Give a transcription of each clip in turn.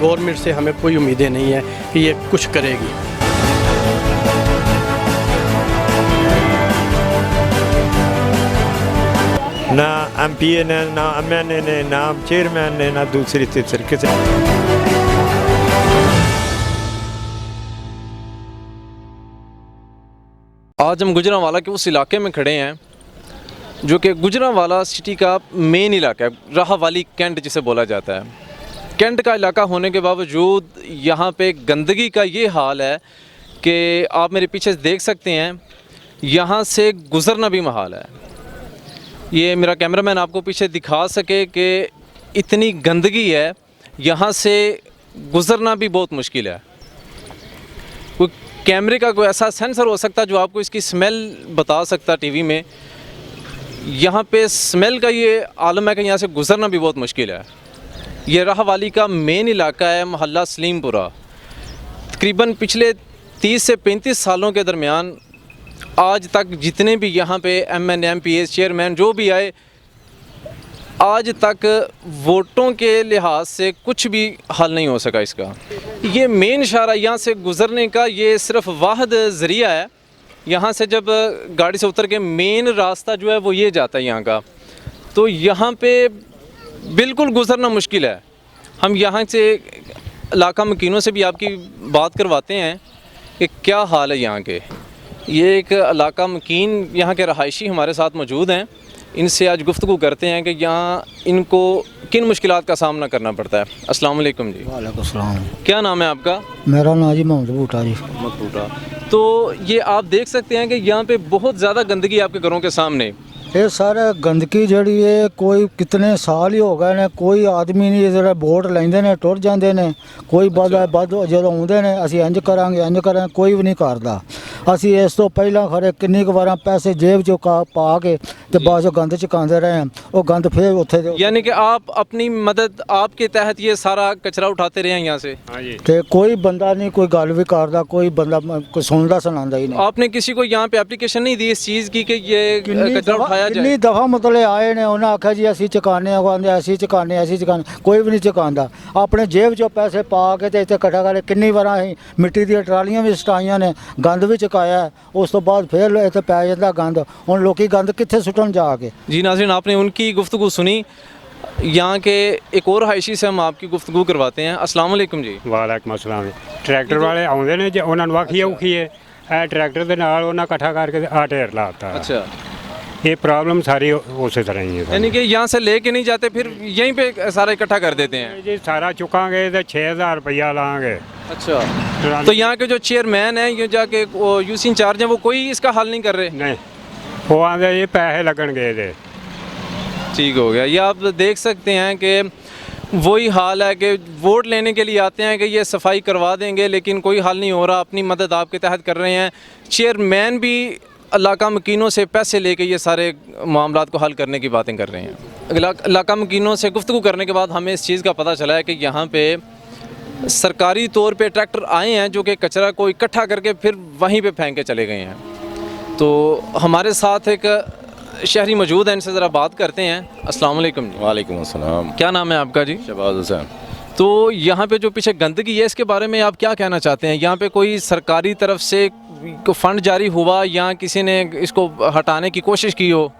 Government से हमें कोई उम्मीदें नहीं है कि ये कुछ करेगी। ना MP ने, ना MNA ने, ना चेयरमैन ने, ना दूसरी तीसरी किसी। आज हम गुजरांवाला के उस इलाके में खड़े हैं जो कि गुजरांवाला सिटी का मेन इलाका है, राहावाली कैंट जिसे बोला जाता है। कैंट का इलाका होने के बावजूद यहाँ पे गंदगी का ये हाल है कि आप मेरे पीछे देख सकते हैं, यहाँ से गुज़रना भी महाल है। ये मेरा कैमरामैन आपको पीछे दिखा सके कि इतनी गंदगी है, यहाँ से गुज़रना भी बहुत मुश्किल है। कोई कैमरे का कोई ऐसा सेंसर हो सकता जो आपको इसकी स्मेल बता सकता टीवी में। यहाँ पे स्मेल का ये आलम है कि यहाँ से गुज़रना भी बहुत मुश्किल है। ये राहावाली का मेन इलाका है, मोहल्ला सलीमपुरा। तकरीबन पिछले 30 से 35 सालों के दरमियान आज तक जितने भी यहाँ पे MNA MPs चेयरमैन जो भी आए, आज तक वोटों के लिहाज से कुछ भी हल नहीं हो सका इसका। ये मेन इशारा यहाँ से गुज़रने का ये सिर्फ वाहिद ज़रिया है। यहाँ से जब गाड़ी से उतर के मेन रास्ता जो है वो ये जाता है यहाँ का, तो यहाँ पे बिल्कुल गुज़रना मुश्किल है। हम यहाँ से इलाका मकीनों से भी आपकी बात करवाते हैं कि क्या हाल है यहाँ के। ये एक इलाका मकीन यहाँ के रहायशी हमारे साथ मौजूद हैं, इनसे आज गुफ्तगू करते हैं कि यहाँ इनको किन मुश्किलात का सामना करना पड़ता है। अस्सलाम वालेकुम जी। वालेकुम सलाम। क्या नाम है आपका? मेरा नाम जी मोहम्मद बूटा जी। मोहम्मद बूटा। तो ये आप देख सकते हैं कि यहाँ पे बहुत ज़्यादा गंदगी आपके घरों के सामने। ये सारे गंदगी जड़ी है, कोई कितने साल ही हो गए ने, कोई आदमी नहीं जरा वोट लेंदे ने टुर जाते ने, कोई बद जो आते ने असी इंज करांगे कोई भी नहीं करता। असी इस तो पहला खरे किन्नी बार पैसे जेब चो पा के ते बाद गंद चकाते रहे हैं, वो गंद फिर उत्थे। यानी कि आप अपनी मदद आपके तहत ये सारा कचरा उठाते रहे हैं यहाँ से? हाँ जी। ते कोई बंदा नहीं कोई गल भी करता, कोई बंदा कोई सुनता सुनाता ही नहीं। आपने किसी को यहाँ पे एप्लीकेशन नहीं दी इस चीज़ की कि ये कचरा उठाया जाए? कितनी दफ़ा मतलब आए ने, उन्हें आखिया जी असी चकाने असी चकाने, कोई भी नहीं चकाता। अपने जेब चो पैसे पा के ते इत्थे कट्ठा करे। किन्नी बार असीं मिट्टी दी ट्रालियां भी सटाइयां ने, गंद भी चकाया, उस तो बाद फिर इत्थे पै जांदा गंद। हुण लोकी गंद कित्थे सुट्टन जाके। जी नाज़रीन, आपने उनकी गुफ्तगू सुनी। यहाँ के एक और हाइशी से हम आपकी गुफ्तगू करवाते हैं। अस्सलाम वालेकुम जी। वालेकुम अस्सलाम। ट्रैक्टर वाले आउंदे ने, जे उन्हां नूं आखिए औखी है ट्रैक्टर दे नाल उन्हां इकट्ठा करके आ ढेर लाता। अच्छा, ये प्रॉब्लम सारी उसी तरह ही है। यानी कि यहाँ से लेके नहीं जाते, फिर यहीं पे सारा इकट्ठा कर देते हैं? जी, सारा चुकांगे तो 6000 रुपया लाएंगे। अच्छा, तो यहाँ के जो चेयरमैन हैं, ये जाके यूसी इंचार्ज हैं, वो कोई इसका हल नहीं कर रहे? नहीं, वो आंदे ये पैसे लगणगे दे। ठीक हो गया। ये आप देख सकते हैं कि वही हाल है कि वोट लेने के लिए आते हैं कि ये सफाई करवा देंगे, लेकिन कोई हल नहीं हो रहा। अपनी मदद आपके तहत कर रहे हैं। चेयरमैन भी इलाका मकीनों से पैसे लेके ये सारे मामलात को हल करने की बातें कर रहे हैं। इलाका मकीनों से गुफ्तगू करने के बाद हमें इस चीज़ का पता चला है कि यहाँ पे सरकारी तौर पे ट्रैक्टर आए हैं जो कि कचरा को इकट्ठा करके फिर वहीं पे फेंक के चले गए हैं। तो हमारे साथ एक शहरी मौजूद है, इनसे ज़रा बात करते हैं। अस्सलाम वालेकुम जी। वालेकुम अस्सलाम। क्या नाम है आपका जी? शहबाज हुसैन। तो यहाँ पे जो पीछे गंदगी है, इसके बारे में आप क्या कहना चाहते हैं? यहाँ पे कोई सरकारी तरफ से फ़ंड जारी हुआ या किसी ने इसको हटाने की कोशिश की हो?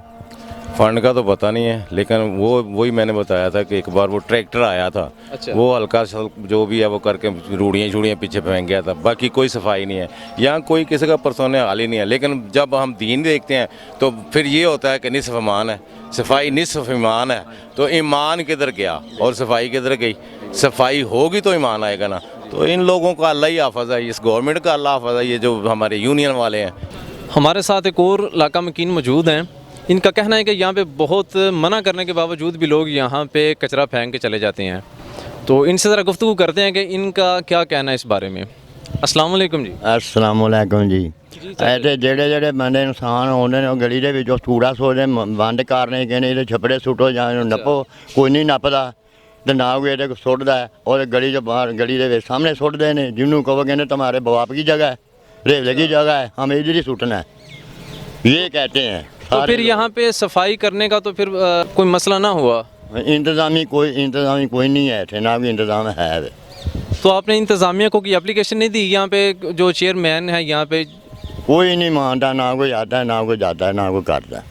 फ़ंड का तो पता नहीं है, लेकिन वही मैंने बताया था कि एक बार वो ट्रैक्टर आया था। अच्छा। वो हल्का सा जो भी है वो करके रूढ़ियाँ पीछे फेंक गया था। बाकी कोई सफाई नहीं है यहाँ, कोई किसी का परसों हाल ही नहीं है। लेकिन जब हम दीन देखते हैं तो फिर ये होता है कि निसफ ईमान है, सफाई निसफ ईमान है। तो ईमान किधर गया और सफाई किधर गई? सफाई होगी तो ईमान आएगा ना। तो इन लोगों का अल्लाह ही हाफ़िज़ है, इस गवर्नमेंट का अल्लाह हाफ़िज़ है, ये जो हमारे यूनियन वाले हैं। हमारे साथ एक और इलाका मकीन मौजूद हैं। इनका कहना है कि यहाँ पे बहुत मना करने के बावजूद भी लोग यहाँ पे कचरा फेंक के चले जाते हैं। तो इनसे ज़रा गुफ्तगू करते हैं कि इनका क्या कहना है इस बारे में। अस्सलाम वालेकुम जी। अस्सलाम वालेकुम जी। ऐसे ਜਿਹੜੇ ਬੰਦੇ ਇਨਸਾਨ ਆਉਂਦੇ ਨੇ ਉਹ ਗਲੀ ਦੇ ਵਿੱਚੋਂ ਕੂੜਾ ਸੋਦੇ ਬੰਦ ਕਰਨੇ ਕਹਿੰਦੇ ਇਹਦੇ ਛੱਪੜੇ ਸੁੱਟੋ ਜਾਂ ਇਹਨੂੰ ਨੱਪੋ, ਕੋਈ ਨਹੀਂ ਨੱਪਦਾ ਤੇ ਨਾ ਕੋਈ ਇਹਦੇ ਸੁੱਟਦਾ ਔਰ ਗਲੀ 'ਚ ਬਾਹਰ ਗਲੀ ਦੇ ਵਿੱਚ ਸਾਹਮਣੇ ਸੁੱਟਦੇ ਨੇ। ਜਿਹਨੂੰ ਕਹੋ ਕਹਿੰਦੇ तुम्हारे बाप की जगह है, रेवले की जगह है, हमें इधर ही सुटना है, ये कहते हैं। तो फिर यहाँ पे सफाई करने का तो फिर कोई मसला ना हुआ? इंतज़ामी कोई नहीं है, ना भी इंतज़ाम है। तो आपने इंतज़ामिया को की एप्लीकेशन नहीं दी? यहाँ पे जो चेयरमैन है यहाँ पे कोई नहीं मानता, ना कोई आता है, ना कोई जाता है, ना कोई करता है।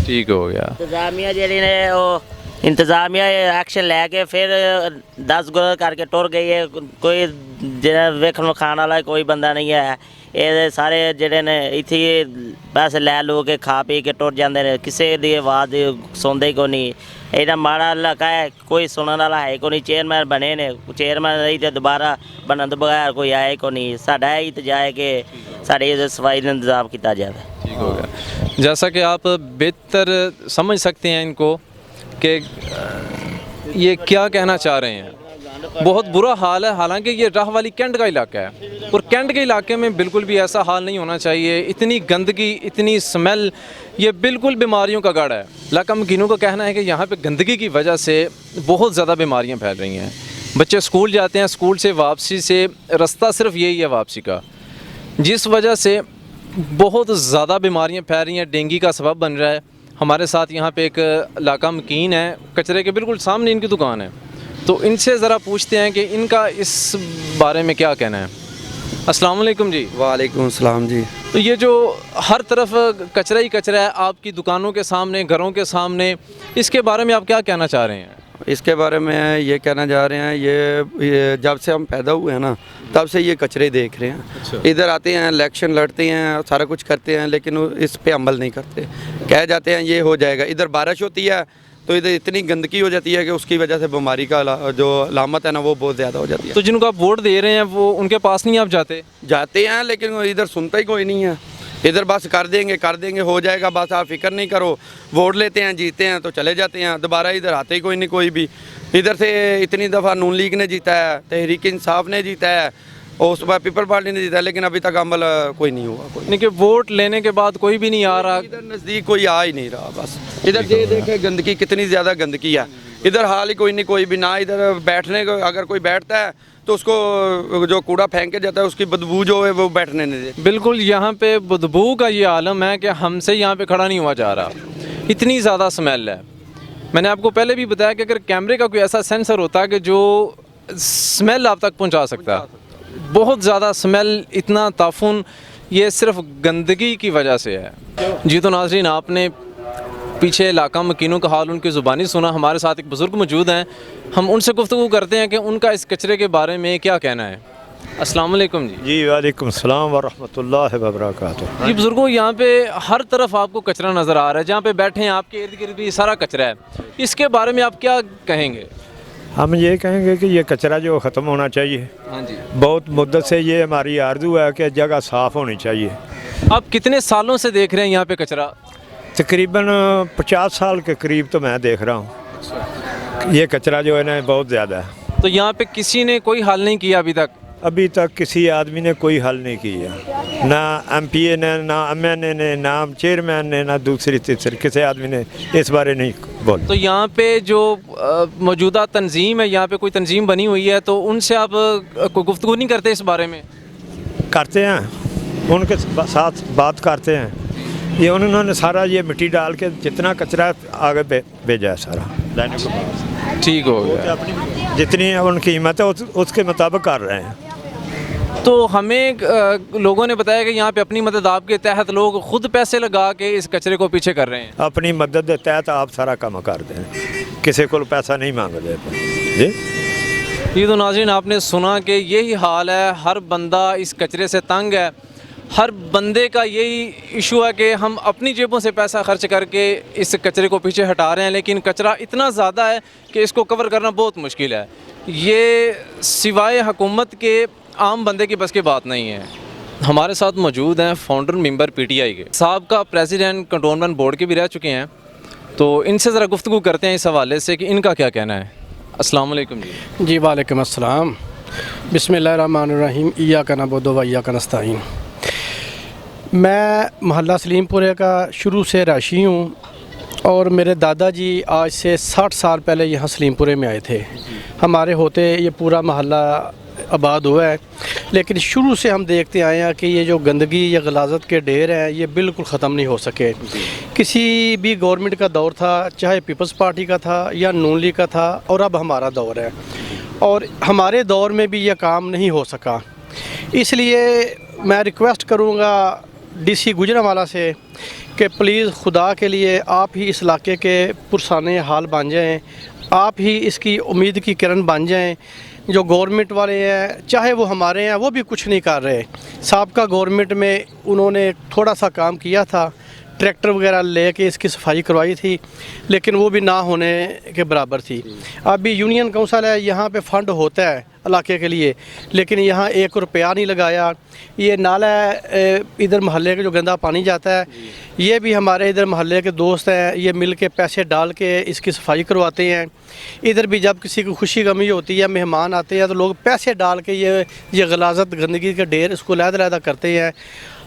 ठीक हो गया। इंतजामिया ਜਿਹੜੀ ਨੇ ਉਹ ਇੰਤਜ਼ਾਮੀਆ ਐਕਸ਼ਨ ਲੈ ਕੇ ਫਿਰ 10 ਗੁਰ ਕਰਕੇ ਟੁਰ ਗਈ ਹੈ। ਕੋਈ ਜਿਹੜਾ ਵੇਖਣ ਖਾਣ ਵਾਲਾ ਕੋਈ ਬੰਦਾ ਨਹੀਂ ਹੈ। ਇਹ ਸਾਰੇ ਜਿਹੜੇ ਨੇ ਇੱਥੇ ਪੈਸੇ ਲੈ ਲੋ ਕੇ ਖਾ ਪੀ ਕੇ ਟੁਰ ਜਾਂਦੇ ਨੇ, ਕਿਸੇ ਦੀ ਆਵਾਜ਼ ਸੁਣਦੇ ਕੋ ਨਹੀਂ। ਇਹਦਾ ਮਾੜਾ ਇਲਾਕਾ ਹੈ, ਕੋਈ ਸੁਣਨ ਵਾਲਾ ਹੈ ਕੋ ਨਹੀਂ। ਚੇਅਰਮੈਨ ਬਣੇ ਨੇ, ਚੇਅਰਮੈਨ ਰਹੀ ਤੇ ਦੁਬਾਰਾ ਬਣਨ ਤੋਂ ਬਗੈਰ ਕੋਈ ਆਏ ਕੋ ਨਹੀਂ। ਸਾਡਾ ਇਹ ਇਤਜਾ ਹੈ ਕਿ साड़ी सफाई का इंतज़ाम किया जाए। ठीक हो गया। जैसा कि आप बेहतर समझ सकते हैं इनको कि ये क्या कहना चाह रहे हैं। बहुत बुरा हाल है। हालांकि ये राह वाली कैंट का इलाका है और कैंट के इलाके में बिल्कुल भी ऐसा हाल नहीं होना चाहिए। इतनी गंदगी, इतनी स्मेल, ये बिल्कुल बीमारियों का गढ़ है। इलाका मकीनों का कहना है कि यहाँ पे गंदगी की वजह से बहुत ज़्यादा बीमारियाँ फैल रही हैं। बच्चे स्कूल जाते हैं, स्कूल से वापसी से रास्ता सिर्फ यही है वापसी का, जिस वजह से बहुत ज़्यादा बीमारियां फैल रही हैं, डेंगू का सबब बन रहा है। हमारे साथ यहाँ पे एक इलाका मकीन है, कचरे के बिल्कुल सामने इनकी दुकान है, तो इनसे ज़रा पूछते हैं कि इनका इस बारे में क्या कहना है। अस्सलाम वालेकुम जी। वालेकुम सलाम जी। तो ये जो हर तरफ कचरा ही कचरा है आपकी दुकानों के सामने, घरों के सामने, इसके बारे में आप क्या कहना चाह रहे हैं? इसके बारे में ये कहना चाह रहे हैं, ये जब से हम पैदा हुए हैं ना तब से ये कचरे देख रहे हैं। अच्छा। इधर आते हैं, इलेक्शन लड़ते हैं, सारा कुछ करते हैं, लेकिन वो इस पे अमल नहीं करते। कह जाते हैं ये हो जाएगा। इधर बारिश होती है तो इधर इतनी गंदगी हो जाती है कि उसकी वजह से बीमारी का जो लामत है ना वो बहुत ज़्यादा हो जाती है। तो जिनको आप वोट दे रहे हैं वो उनके पास नहीं आप जाते? जाते हैं लेकिन वो इधर सुनता ही कोई नहीं है। इधर बस कर देंगे हो जाएगा, बस आप फिक्र नहीं करो। वोट लेते हैं, जीते हैं तो चले जाते हैं, दोबारा इधर आते ही कोई नहीं कोई भी। इधर से इतनी दफ़ा नून लीग ने जीता है, तहरीक इंसाफ ने जीता है और उस बार पीपल पार्टी ने जीता है, लेकिन अभी तक अमल कोई नहीं हुआ। कोई यानी कि वोट लेने के बाद कोई भी नहीं आ रहा, इधर नज़दीक कोई आ ही नहीं रहा। बस इधर ये देखे गंदगी, कितनी ज़्यादा गंदगी है। इधर हाल ही कोई नहीं, कोई भी ना। इधर बैठने को अगर कोई बैठता है तो उसको जो कूड़ा फेंक के जाता है उसकी बदबू जो है वो बैठने नहीं देती। बिल्कुल यहाँ पे बदबू का ये आलम है कि हमसे यहाँ पे खड़ा नहीं हुआ जा रहा, इतनी ज़्यादा स्मेल है। मैंने आपको पहले भी बताया कि अगर कैमरे का कोई ऐसा सेंसर होता है कि जो स्मेल आप तक पहुँचा सकता है, बहुत ज़्यादा स्मेल, इतना ताफुन, ये सिर्फ गंदगी की वजह से है। जी तो नाज़रीन, आपने पीछे इलाका मकीनों का हाल उनकी ज़ुबानी सुना। हमारे साथ एक बुज़ुर्ग मौजूद हैं, हम उनसे गुफ्तगू करते हैं कि उनका इस कचरे के बारे में क्या कहना है। अस्सलाम वालेकुम जी। जी वालेकुम सलाम व रहमतुल्लाहि व बरकातुहू। जी बुज़ुर्गों, यहाँ पे हर तरफ आपको कचरा नज़र आ रहा है, जहाँ पे बैठे हैं आपके इर्द गिर्द भी सारा कचरा है, इसके बारे में आप क्या कहेंगे? हम ये कहेंगे कि ये कचरा जो ख़त्म होना चाहिए। हाँ जी। बहुत मुद्दत से ये हमारी आरज़ू है कि जगह साफ़ होनी चाहिए। आप कितने सालों से देख रहे हैं यहाँ पे कचरा? तकरीबन 50 साल के करीब तो मैं देख रहा हूँ। ये कचरा जो है ना बहुत ज़्यादा है। तो यहाँ पे किसी ने कोई हल नहीं किया अभी तक? अभी तक किसी आदमी ने कोई हल नहीं किया, ना MPA ने, ना MNA ने, ना चेयरमैन ने, ना दूसरी तीसरी किसी आदमी ने इस बारे नहीं बोल। तो यहाँ पे जो मौजूदा तंजीम है, यहाँ पे कोई तंजीम बनी हुई है, तो उनसे आप कोई गुफ्तगू नहीं करते इस बारे में? करते हैं, उनके साथ बात करते हैं। ये उन्होंने सारा ये मिट्टी डाल के जितना कचरा आगे भेजा है सारा लाने को। ठीक हो गया। अपनी जितनी उनकी कीमत है उसके मुताबिक कर रहे हैं। तो हमें लोगों ने बताया कि यहाँ पे अपनी मदद आपके तहत लोग खुद पैसे लगा के इस कचरे को पीछे कर रहे हैं। अपनी मदद के तहत आप सारा काम करते हैं, किसी को पैसा नहीं मांगते जी। ये तो नाज़रीन, आपने सुना कि यही हाल है, हर बंदा इस कचरे से तंग है। हर बंदे का यही इशू है कि हम अपनी जेबों से पैसा खर्च करके इस कचरे को पीछे हटा रहे हैं, लेकिन कचरा इतना ज़्यादा है कि इसको कवर करना बहुत मुश्किल है। ये सिवाय हुकूमत के आम बंदे की बस की बात नहीं है। हमारे साथ मौजूद हैं फाउंडर मेंबर PTI के, साबका प्रेसिडेंट कंटोनमेंट बोर्ड के भी रह चुके हैं, तो इनसे ज़रा गुफ्तगू करते हैं इस हवाले से कि इनका क्या कहना है। अस्सलाम वालेकुम जी। जी वालेकुम अस्सलाम। बिस्मिल्लाहिर्रहमानिर्रहीम। इय्याका नअबुदु व इय्याका नस्तईन। मैं मोहल्ला सलीमपुरे का शुरू से रहायशी हूँ और मेरे दादाजी आज से 60 साल पहले यहाँ सलीमपुरे में आए थे। हमारे होते ये पूरा मोहल्ला आबाद हुआ है, लेकिन शुरू से हम देखते आए हैं कि ये जो गंदगी या गलाजत के ढेर हैं ये बिल्कुल ख़त्म नहीं हो सके। किसी भी गवर्नमेंट का दौर था, चाहे पीपल्स पार्टी का था या नून लीग का था, और अब हमारा दौर है। और हमारे दौर में भी यह काम नहीं हो सका। इसलिए मैं रिक्वेस्ट करूँगा डीसी गुजरांवाला से कि प्लीज़ खुदा के लिए आप ही इस इलाके के पुरसाने हाल बन जाएँ, आप ही इसकी उम्मीद की किरण बन जाएँ। जो गवर्नमेंट वाले हैं, चाहे वो हमारे हैं, वो भी कुछ नहीं कर रहे। साबका गवर्नमेंट में उन्होंने थोड़ा सा काम किया था, ट्रैक्टर वगैरह लेके इसकी सफाई करवाई थी, लेकिन वो भी ना होने के बराबर थी। अभी यूनियन काउंसिल है, यहाँ पे फंड होता है इलाके के लिए, लेकिन यहाँ 1 रुपया नहीं लगाया। ये नाला इधर मोहल्ले का जो गंदा पानी जाता है, ये भी हमारे इधर मोहल्ले के दोस्त हैं, ये मिल के पैसे डाल के इसकी सफाई करवाते हैं। इधर भी जब किसी को खुशी गमी होती है, मेहमान आते हैं, तो लोग पैसे डाल के ये गलाजत गंदगी का ढेर इसको लहदा करते हैं।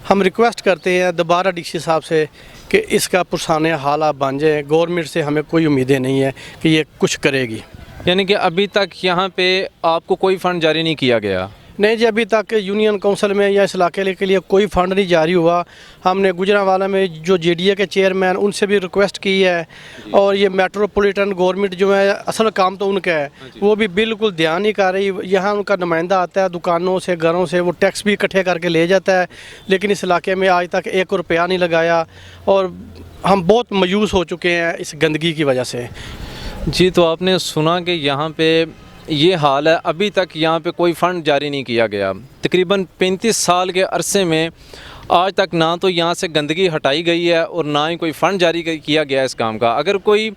हम रिक्वेस्ट करते हैं दोबारा डीसी साहब से कि इसका पुरसाने हाल बन जाए। गवर्नमेंट से हमें कोई उम्मीदें नहीं है कि ये कुछ करेगी। यानी कि अभी तक यहाँ पे आपको कोई फ़ंड जारी नहीं किया गया? नहीं जी, अभी तक यूनियन काउंसिल में या इस इलाके के लिए कोई फ़ंड नहीं जारी हुआ। हमने गुजरांवाला में जो JDA के चेयरमैन, उनसे भी रिक्वेस्ट की है, और ये मेट्रोपॉलिटन गवर्नमेंट जो है, असल काम तो उनका है, वो भी बिल्कुल ध्यान नहीं कर रही। यहाँ उनका नुमाइंदा आता है दुकानों से, घरों से, वो टैक्स भी इकट्ठे करके ले जाता है, लेकिन इस इलाके में आज तक 1 रुपया नहीं लगाया, और हम बहुत मायूस हो चुके हैं इस गंदगी की वजह से। जी, तो आपने सुना कि यहाँ पे ये हाल है, अभी तक यहाँ पे कोई फ़ंड जारी नहीं किया गया। तकरीबन 35 साल के अरसे में आज तक ना तो यहाँ से गंदगी हटाई गई है और ना ही कोई फ़ंड जारी किया गया इस काम का। अगर कोई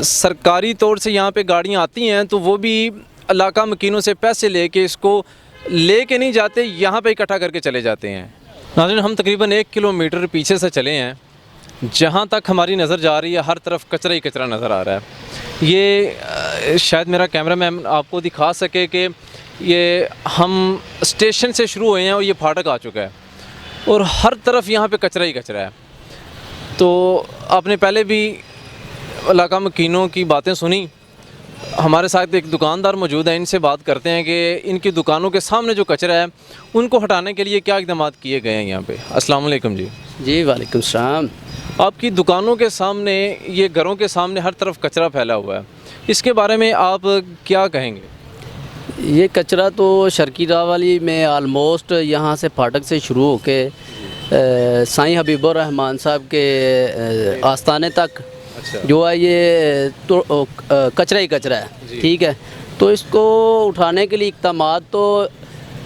सरकारी तौर से यहाँ पे गाड़ियाँ आती हैं तो वो भी इलाका मकीनों से पैसे लेके इसको लेके नहीं जाते, यहाँ पे इकट्ठा करके चले जाते हैं। नाज़रीन, हम तकरीबन 1 किलोमीटर पीछे से चले हैं, जहाँ तक हमारी नज़र जा रही है हर तरफ कचरा ही कचरा नज़र आ रहा है। ये शायद मेरा कैमरामैन आपको दिखा सके कि ये हम स्टेशन से शुरू हुए हैं और ये फाटक आ चुका है, और हर तरफ यहाँ पे कचरा ही कचरा है। तो आपने पहले भी इलाका मकीनों की बातें सुनी। हमारे साथ एक दुकानदार मौजूद है, इनसे बात करते हैं कि इनकी दुकानों के सामने जो कचरा है उनको हटाने के लिए क्या इक़दाम किए गए हैं यहाँ पे। अस्सलाम वालेकुम जी। जी वालेकुम सलाम। आपकी दुकानों के सामने, ये घरों के सामने हर तरफ कचरा फैला हुआ है, इसके बारे में आप क्या कहेंगे? ये कचरा तो शर्कीरा वाली में आलमोस्ट यहाँ से फाटक से शुरू होके साईं हबीबुर रहमान साहब के आस्थाने तक जो है ये तो कचरा ही कचरा है। ठीक है, तो इसको उठाने के लिए इक़दामात तो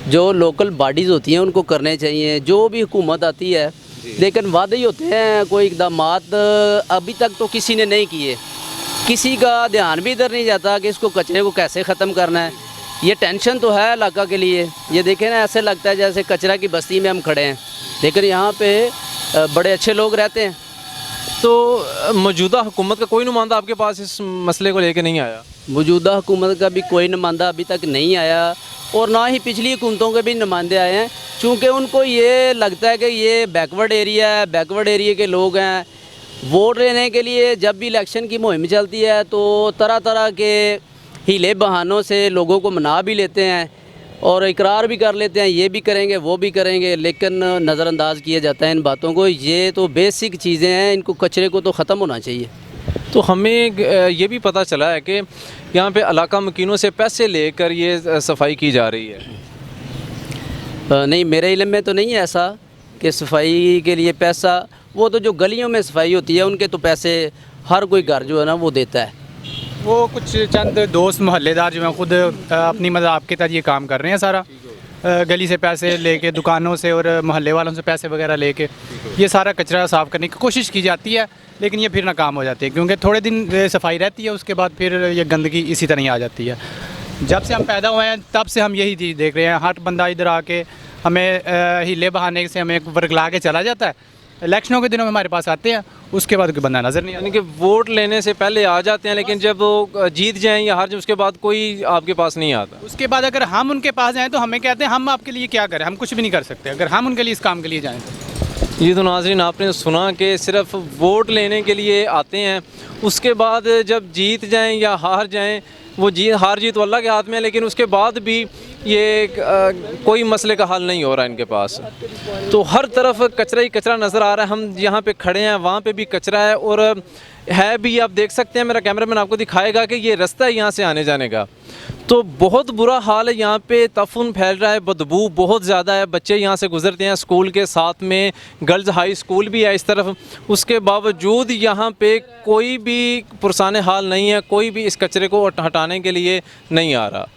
जो लोकल बॉडीज़ होती हैं उनको करने चाहिए, जो भी हुकूमत आती है, लेकिन वादे ही होते हैं, कोई इक़दामात अभी तक तो किसी ने नहीं किए। किसी का ध्यान भी इधर नहीं जाता कि इसको कचरे को कैसे ख़त्म करना है। ये टेंशन तो है इलाका के लिए। ये देखें ना, ऐसे लगता है जैसे कचरा की बस्ती में हम खड़े हैं, लेकिन यहाँ पे बड़े अच्छे लोग रहते हैं। तो मौजूदा हुकूमत का कोई नुमाइंदा आपके पास इस मसले को लेकर नहीं आया? मौजूदा हुकूमत का भी कोई नुमाइंदा अभी तक नहीं आया, और ना ही पिछली हुकूमतों के भी नुमाइंदे आए हैं, चूँकि उनको ये लगता है कि ये बैकवर्ड एरिया है, बैकवर्ड एरिया के लोग हैं। वोट लेने के लिए जब भी इलेक्शन की मुहिम चलती है तो तरह तरह के हीले बहानों से लोगों को मना भी लेते हैं और इकरार भी कर लेते हैं, ये भी करेंगे वो भी करेंगे, लेकिन नज़रअंदाज किया जाता है इन बातों को। ये तो बेसिक चीज़ें हैं, इनको कचरे को तो ख़त्म होना चाहिए। तो हमें ये भी पता चला है कि यहाँ पे इलाका मकीनों से पैसे लेकर ये सफाई की जा रही है। नहीं, मेरे इल्म में तो नहीं है ऐसा कि सफाई के लिए पैसा, वो तो जो गलियों में सफाई होती है उनके तो पैसे हर कोई घर जो है ना वो देता है। वो कुछ चंद दोस्त मोहल्लेदार जो हैं खुद अपनी मदद आपके तहत ये काम कर रहे हैं। सारा गली से पैसे लेके, दुकानों से और मोहल्ले वालों से पैसे वगैरह लेके ये सारा कचरा साफ़ करने की कोशिश की जाती है, लेकिन ये फिर नाकाम हो जाती है, क्योंकि थोड़े दिन सफाई रहती है, उसके बाद फिर ये गंदगी इसी तरह ही आ जाती है। जब से हम पैदा हुए हैं तब से हम यही चीज़ देख रहे हैं। हर बंदा इधर आके हमें हीले बहाने से हमें वर्गला के चला जाता है। इलेक्शनों के दिनों में हमारे पास आते हैं, उसके बाद कोई बंदा नज़र नहीं आता। यानी कि वोट लेने से पहले आ जाते हैं, लेकिन जब वो जीत जाएं या हार जाएं उसके बाद कोई आपके पास नहीं आता। उसके बाद अगर हम उनके पास जाएँ तो हमें कहते हैं हम आपके लिए क्या करें, हम कुछ भी नहीं कर सकते अगर हम उनके लिए इस काम के लिए जाएँ तो। ये तो नाज़रीन आपने सुना कि सिर्फ वोट लेने के लिए आते हैं, उसके बाद जब जीत जाएं या हार जाएं, वो हार जीत तो अल्लाह के हाथ में है, लेकिन उसके बाद भी ये कोई मसले का हल नहीं हो रहा इनके पास। तो हर तरफ कचरा ही कचरा नज़र आ रहा है। हम यहाँ पे खड़े हैं, वहाँ पे भी कचरा है, और है भी, आप देख सकते हैं, मेरा कैमरामैन आपको दिखाएगा कि ये रास्ता है यहाँ से आने जाने का। तो बहुत बुरा हाल है यहाँ पे, तफून फैल रहा है, बदबू बहुत ज़्यादा है। बच्चे यहाँ से गुजरते हैं, स्कूल के साथ में गर्ल्स हाई स्कूल भी है इस तरफ, उसके बावजूद यहाँ पे कोई भी पुरसाने हाल नहीं है, कोई भी इस कचरे को हटाने के लिए नहीं आ रहा।